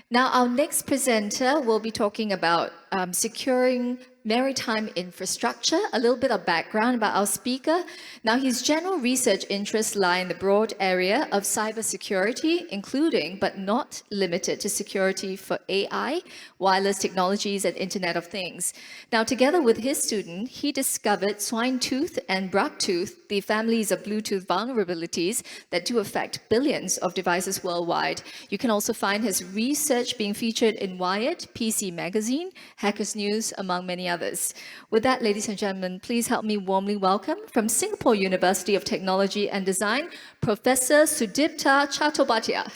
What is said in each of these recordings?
Now, our next presenter will be talking about securing maritime infrastructure, a little bit of background about our speaker. Now, his general research interests lie in the broad area of cybersecurity, including but not limited to security for AI, wireless technologies, and Internet of Things. Now, together with his student, he discovered swine tooth and bruck tooth, the families of Bluetooth vulnerabilities that do affect billions of devices worldwide. You can also find his research being featured in Wired, PC Magazine, Hackers News, among many others. With that, ladies and gentlemen, please help me warmly welcome from Singapore University of Technology and Design, Professor Sudipta Chattopadhyay.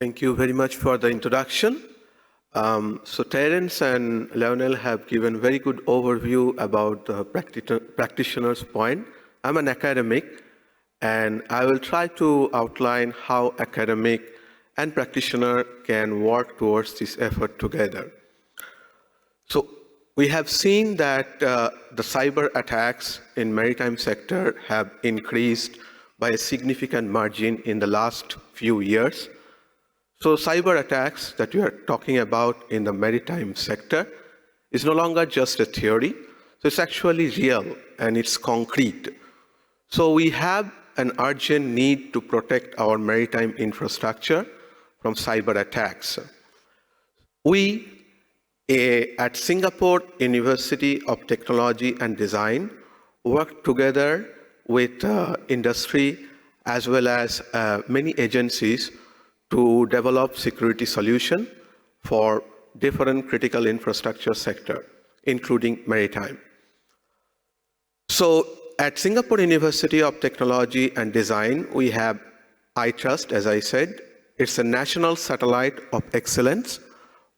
Thank you very much for the introduction. So Terence and Lionel have given very good overview about the practitioner's point. I'm an academic, and I will try to outline how academic and practitioner can work towards this effort together. So we have seen that the cyber attacks in maritime sector have increased by a significant margin in the last few years. So cyber attacks that we are talking about in the maritime sector is no longer just a theory. So it's actually real and it's concrete. So we have an urgent need to protect our maritime infrastructure from cyber attacks. We at Singapore University of Technology and Design work together with industry as well as many agencies to develop security solution for different critical infrastructure sector, including maritime. So at Singapore University of Technology and Design, we have iTrust, as I said. It's a national satellite of excellence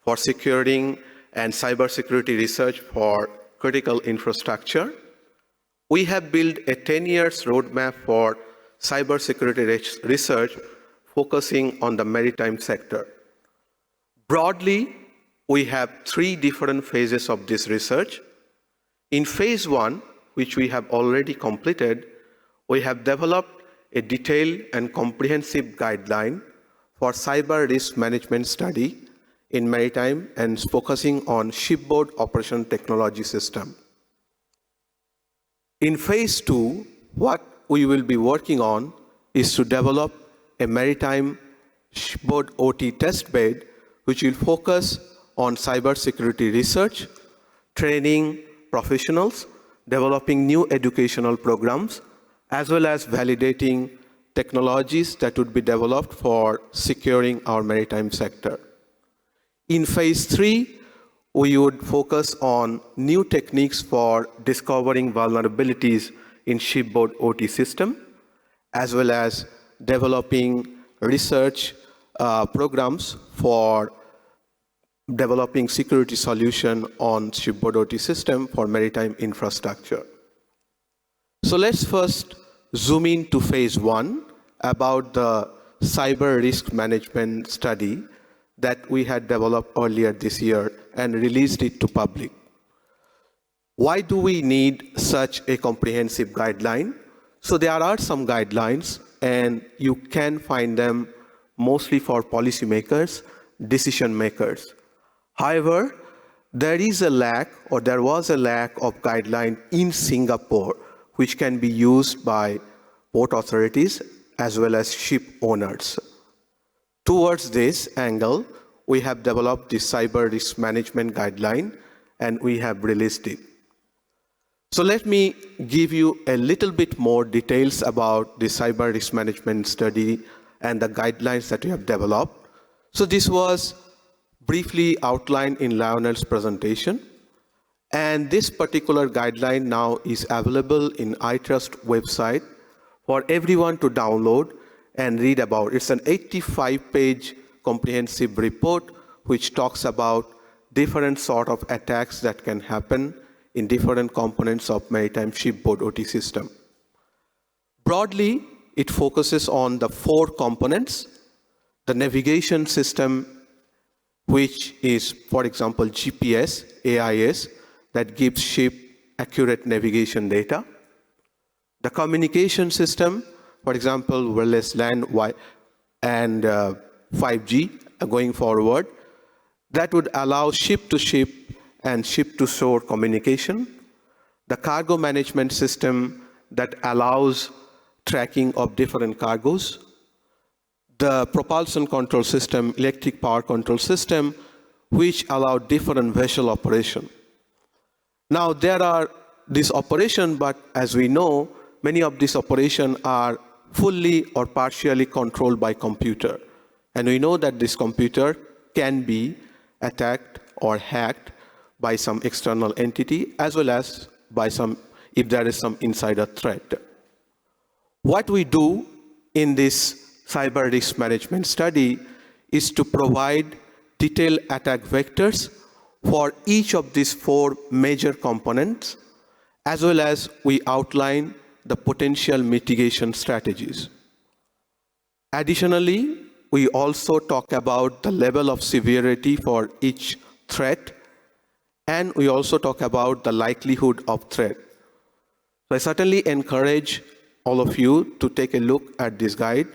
for securing and cybersecurity research for critical infrastructure. We have built a 10 years roadmap for cybersecurity research focusing on the maritime sector. Broadly, we have 3 different phases of this research. In phase 1, which we have already completed, we have developed a detailed and comprehensive guideline for cyber risk management study in maritime and focusing on shipboard operation technology system. In phase 2, what we will be working on is to develop a maritime shipboard OT test bed, which will focus on cybersecurity research, training professionals, developing new educational programs, as well as validating technologies that would be developed for securing our maritime sector. In phase 3, we would focus on new techniques for discovering vulnerabilities in shipboard OT system, as well as developing research programs for developing security solution on shipboard OT system for maritime infrastructure. So let's first zoom into phase 1 about the cyber risk management study that we had developed earlier this year and released it to public. Why do we need such a comprehensive guideline? So there are some guidelines, and you can find them mostly for policymakers, decision makers. However, there was a lack of guideline in Singapore, which can be used by port authorities as well as ship owners. Towards this angle, we have developed the cyber risk management guideline, and we have released it. So let me give you a little bit more details about the cyber risk management study and the guidelines that we have developed. So this was briefly outlined in Lionel's presentation. And this particular guideline now is available in iTrust website for everyone to download and read about. It's an 85-page comprehensive report which talks about different sort of attacks that can happen in different components of maritime shipboard OT system. Broadly, it focuses on the 4 components: the navigation system, which is, for example, GPS, AIS, that gives ship accurate navigation data. The communication system, for example, wireless LAN and 5G going forward, that would allow ship-to-ship and ship-to-shore communication. The cargo management system that allows tracking of different cargoes. The propulsion control system, electric power control system, which allow different vessel operation. Now, there are these operations, but as we know, many of these operations are fully or partially controlled by computer. And we know that this computer can be attacked or hacked by some external entity, as well as by if there is some insider threat. What we do in this cyber risk management study is to provide detailed attack vectors for each of these 4 major components, as well as we outline the potential mitigation strategies. Additionally, we also talk about the level of severity for each threat, and we also talk about the likelihood of threat. So I certainly encourage all of you to take a look at this guide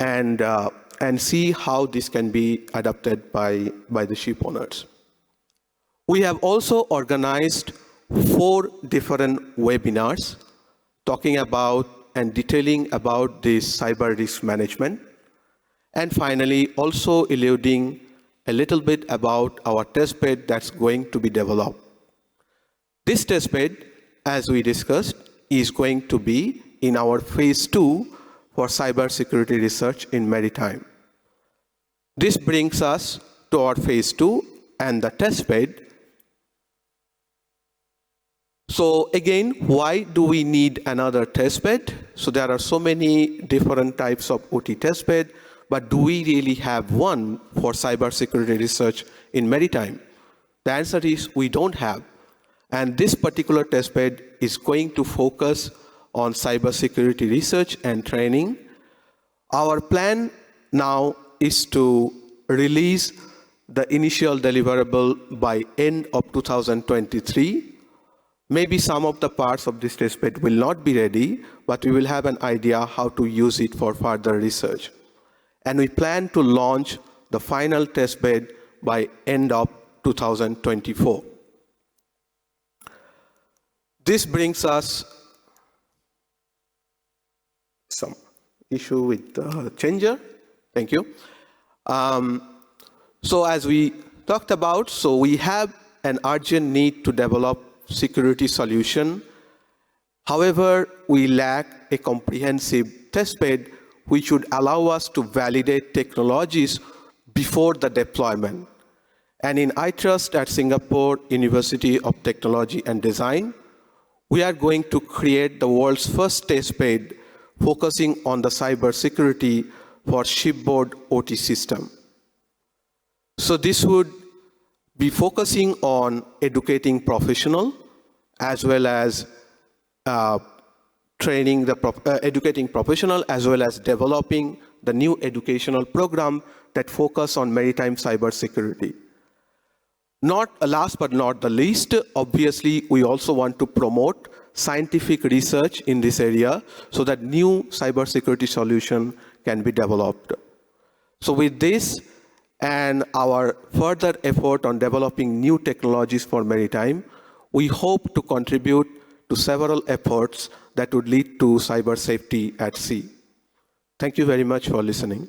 and see how this can be adopted by the ship owners. We have also organized 4 different webinars talking about and detailing about this cyber risk management. And finally, also alluding a little bit about our testbed that's going to be developed. This testbed, as we discussed, is going to be in our phase 2 for cybersecurity research in maritime. This brings us to our phase 2 and the testbed. So again, why do we need another testbed? So there are so many different types of OT testbed, but do we really have one for cybersecurity research in maritime? The answer is we don't have. And this particular testbed is going to focus on cybersecurity research and training. Our plan now is to release the initial deliverable by end of 2023. Maybe some of the parts of this testbed will not be ready, but we will have an idea how to use it for further research. And we plan to launch the final testbed by end of 2024. This brings us some issue with the changer. Thank you. So as we talked about, so we have an urgent need to develop security solution. However, we lack a comprehensive testbed which would allow us to validate technologies before the deployment. And in iTrust at Singapore University of Technology and Design, we are going to create the world's first testbed focusing on the cybersecurity for shipboard OT system. So this would be focusing on educating professionals as well as educating professionals, as well as developing the new educational program that focus on maritime cybersecurity. Not last but not the least, obviously, we also want to promote scientific research in this area so that new cybersecurity solution can be developed. So with this and our further effort on developing new technologies for maritime, we hope to contribute to several efforts that would lead to cyber safety at sea. Thank you very much for listening.